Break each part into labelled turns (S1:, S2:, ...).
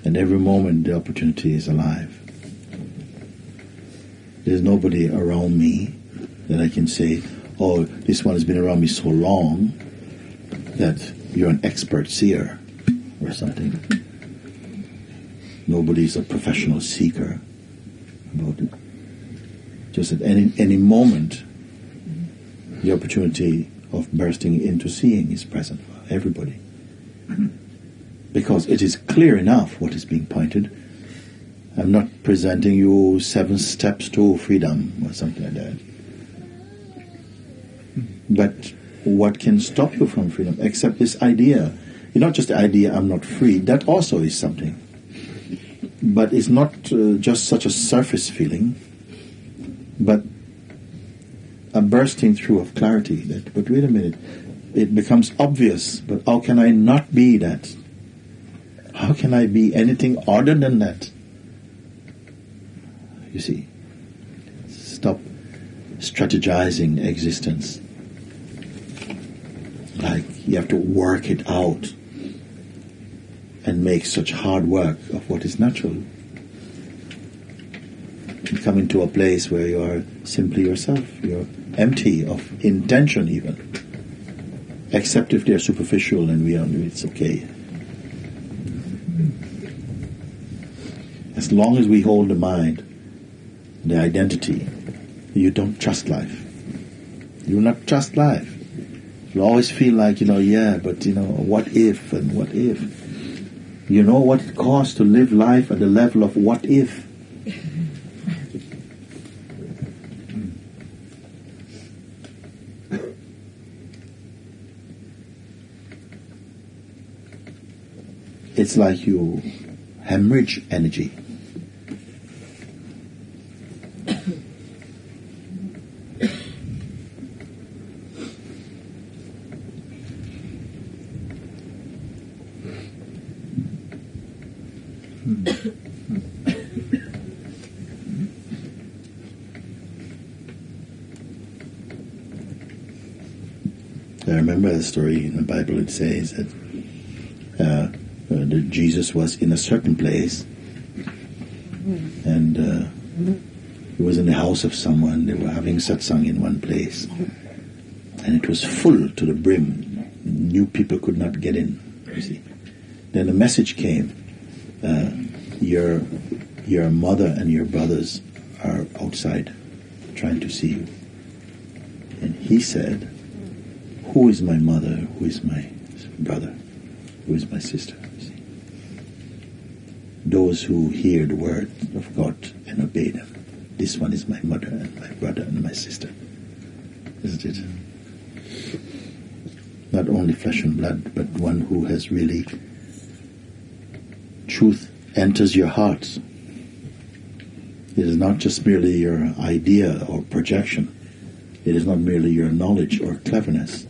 S1: And every moment the opportunity is alive. There's nobody around me that I can say, oh, this one has been around me so long that you're an expert seer or something. Nobody's a professional seeker about it. Just at any moment, the opportunity of bursting into seeing is present for everybody. Because it is clear enough what is being pointed. I'm not presenting you 7 steps to freedom or something like that. But what can stop you from freedom except this idea? It's not just the idea I'm not free. That also is something. But it's not just such a surface feeling, but a bursting through of clarity. But wait a minute, it becomes obvious, but how can I not be that? How can I be anything other than that? You see, stop strategizing existence. Like you have to work it out and make such hard work of what is natural. You come into a place where you are simply yourself. You're empty of intention even. Except if they're superficial and it's okay. As long as we hold the mind, the identity, you don't trust life. You will not trust life. You always feel like, what if and what if? You know what it costs to live life at the level of what if? It's like you hemorrhage energy. I remember the story in the Bible. It says that Jesus was in a certain place, and he was in the house of someone. They were having satsang in one place, and it was full to the brim. New people could not get in. You see. Then a message came: your mother and your brothers are outside, trying to see you. And he said, "Who is my mother? Who is my brother? Who is my sister?" See? Those who hear the word of God and obey them. This one is my mother and my brother and my sister. Isn't it? Not only flesh and blood, but one who has really truth enters your heart. It is not just merely your idea or projection. It is not merely your knowledge or cleverness,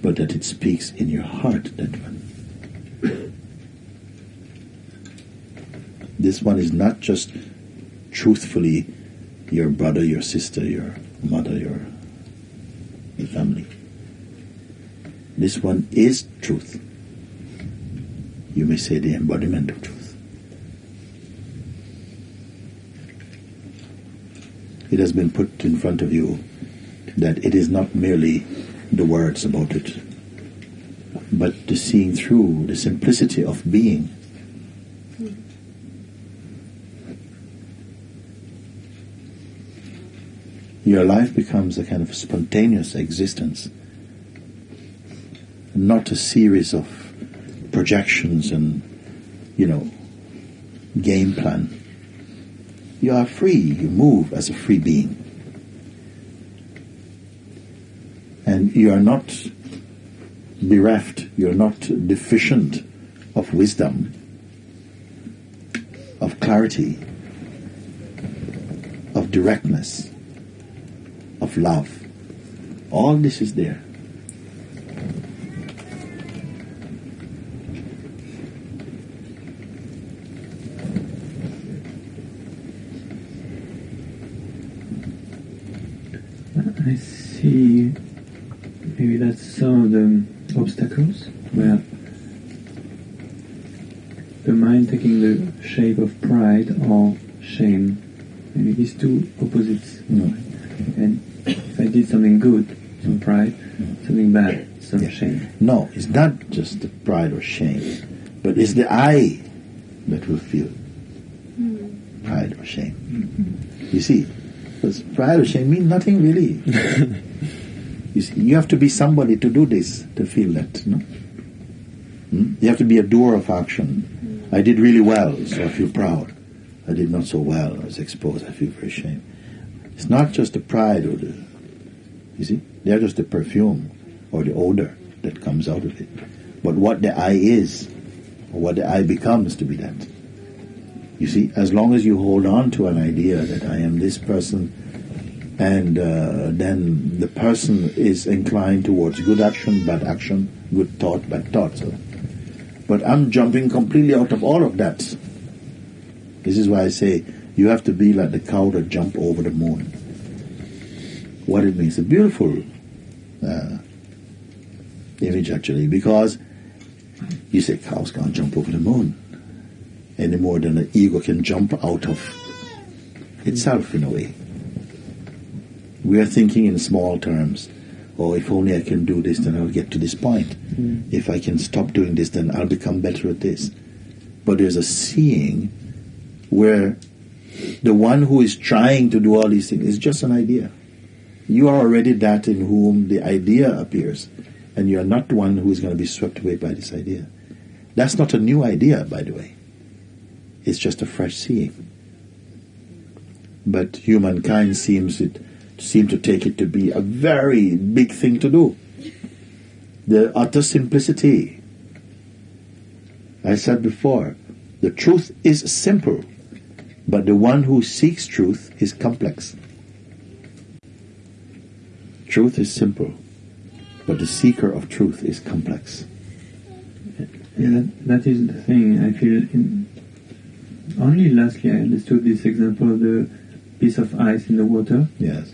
S1: but that it speaks in your heart, that one. This one is not just truthfully your brother, your sister, your mother, your family. This one is truth. You may say the embodiment of truth. It has been put in front of you that it is not merely the words about it, but the seeing through, the simplicity of being. Your life becomes a kind of spontaneous existence, not a series of projections and, game plan. You are free, you move as a free being. And you are not bereft, you're not deficient of wisdom, of clarity, of directness, of love. All this is there.
S2: I see maybe that's some of the obstacles where the mind taking the shape of pride or shame. Maybe these two opposites. And if I did something good, some pride, something bad, some shame.
S1: No, it's not just the pride or shame, but it's the I that will feel pride or shame. You see, because pride or shame mean nothing really. You see, you have to be somebody to do this, to feel that. No? You have to be a doer of action. I did really well, so I feel proud. I did not so well, I was exposed, I feel very ashamed. It's not just the pride or the, you see, they're just the perfume or the odor that comes out of it. But what the I is, or what the I becomes to be that. You see, as long as you hold on to an idea that I am this person, and then the person is inclined towards good action, good thought, bad thought. So. But I'm jumping completely out of all of that. This is why I say you have to be like the cow that jumped over the moon. What it means, a beautiful image actually, because you say cows can't jump over the moon any more than the ego can jump out of itself in a way. We are thinking in small terms. Oh, if only I can do this, then I'll get to this point. If I can stop doing this, then I'll become better at this. But there's a seeing where the one who is trying to do all these things is just an idea. You are already that in whom the idea appears, and you are not the one who is going to be swept away by this idea. That's not a new idea, by the way. It's just a fresh seeing. But humankind seem to take it to be a very big thing to do. The utter simplicity. I said before, the truth is simple, but the one who seeks truth is complex. Truth is simple, but the seeker of truth is complex.
S2: Yeah, that is the thing. I feel only lastly I understood this example of the piece of ice in the water.
S1: Yes.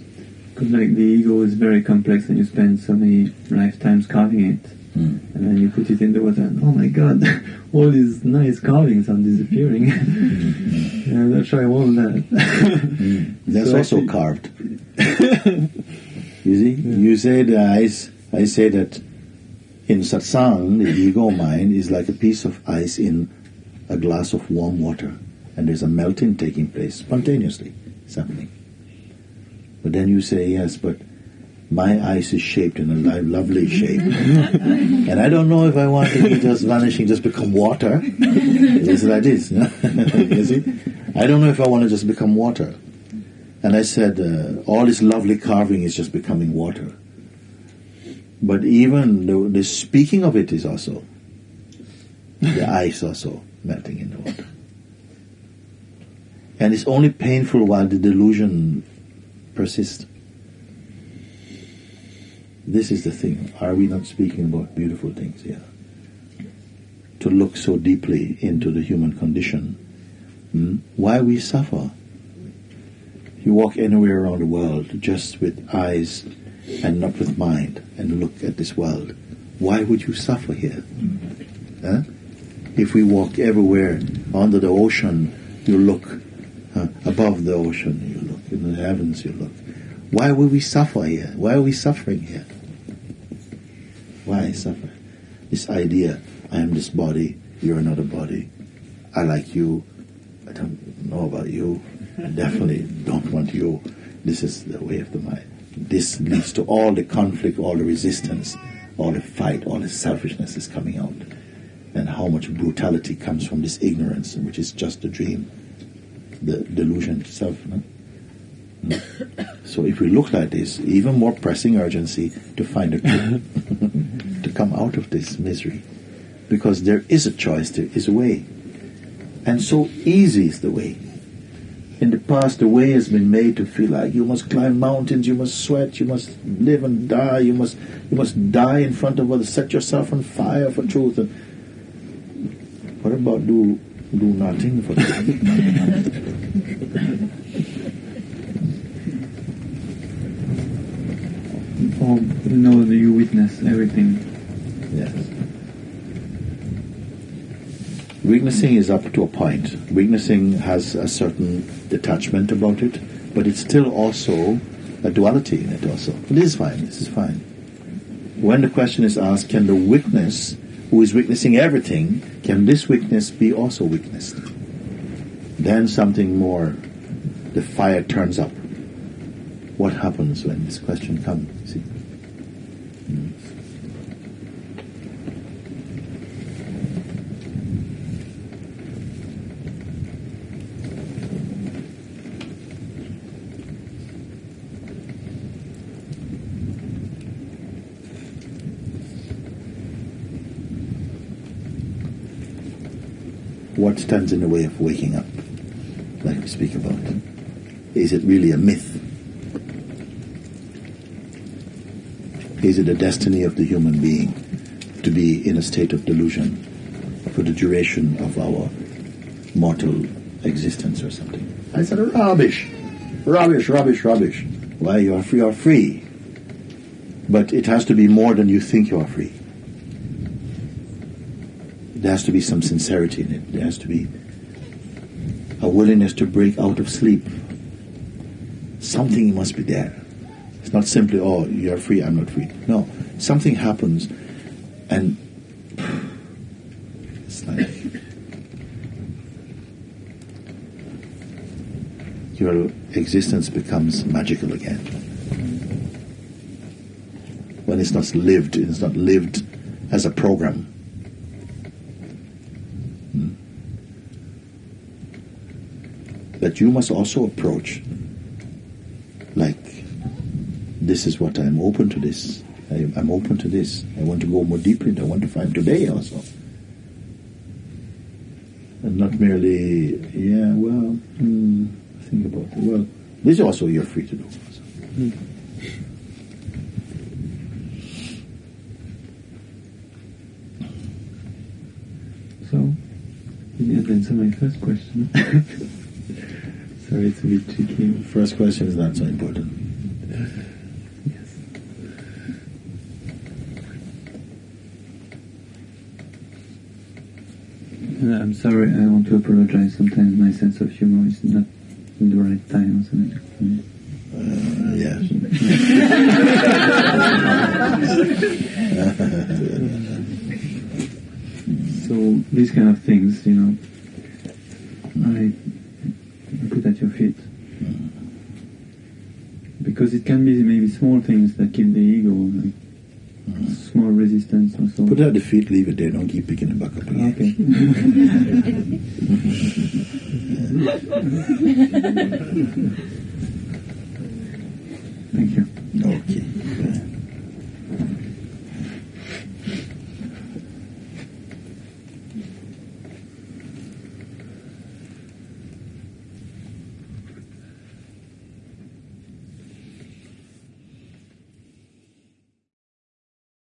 S2: Because like the ego is very complex and you spend so many lifetimes carving it. And then you put it in the water and oh my god, all these nice carvings are disappearing. I'm not sure I want that.
S1: That's so also carved. You see? Yeah. You say the ice, I say that in satsang, the ego mind is like a piece of ice in a glass of warm water. And there's a melting taking place spontaneously. It's happening. But then you say, yes, but my ice is shaped in a lovely shape. And I don't know if I want to be just vanishing, just become water. It's like this. You see? I don't know if I want to just become water. And I said, all this lovely carving is just becoming water. But even the speaking of it is also, the ice also melting in the water. And it's only painful while the delusion persists. This is the thing. Are we not speaking about beautiful things here? To look so deeply into the human condition. Why we suffer? You walk anywhere around the world just with eyes and not with mind and look at this world. Why would you suffer here? Huh? If we walk everywhere under the ocean, you look above the ocean, you look in the heavens, you look. Why will we suffer here? Why are we suffering here? Why suffer? This idea, I am this body, you're another body. I like you, I don't know about you, I definitely don't want you. This is the way of the mind. This leads to all the conflict, all the resistance, all the fight, all the selfishness is coming out. And how much brutality comes from this ignorance, which is just a dream, the delusion itself. No? So if we look like this, even more pressing urgency to find a truth, to come out of this misery. Because there is a choice, there is a way. And so easy is the way. In the past, the way has been made to feel like you must climb mountains, you must sweat, you must live and die, you must die in front of others, set yourself on fire for truth. And what about do nothing for truth?
S2: Or know that you witness everything.
S1: Yes. Witnessing is up to a point. Witnessing has a certain detachment about it, but it's still also a duality in it also. It is fine, this is fine. When the question is asked, can the witness, who is witnessing everything, can this witness be also witnessed? Then something more, the fire turns up. What happens when this question comes? See? What stands in the way of waking up, like we speak about? Is it really a myth? Is it a destiny of the human being to be in a state of delusion for the duration of our mortal existence or something? I said, rubbish. Why, you are free. But it has to be more than you think you are free. There has to be some sincerity in it. There has to be a willingness to break out of sleep. Something must be there. It's not simply, oh, you're free, I'm not free. No, something happens and it's like your existence becomes magical again. When it's not lived as a program. But you must also approach like, this is what I'm open to this. I'm open to this. I want to go more deeply. I want to find today also. And not merely, think about it. Well, this also you're free to do also.
S2: So, did you answer my first question? Sorry, it's a bit tricky.
S1: First question is not so important.
S2: Yes. I'm sorry, I want to apologize. Sometimes my sense of humor is not in the right time or something.
S1: Yeah.
S2: So, these kind of things, I put at your feet. Because it can be maybe small things that kill the ego, like small resistance or so.
S1: Put it at the feet, leave it there, don't keep picking it back up again.
S2: Okay.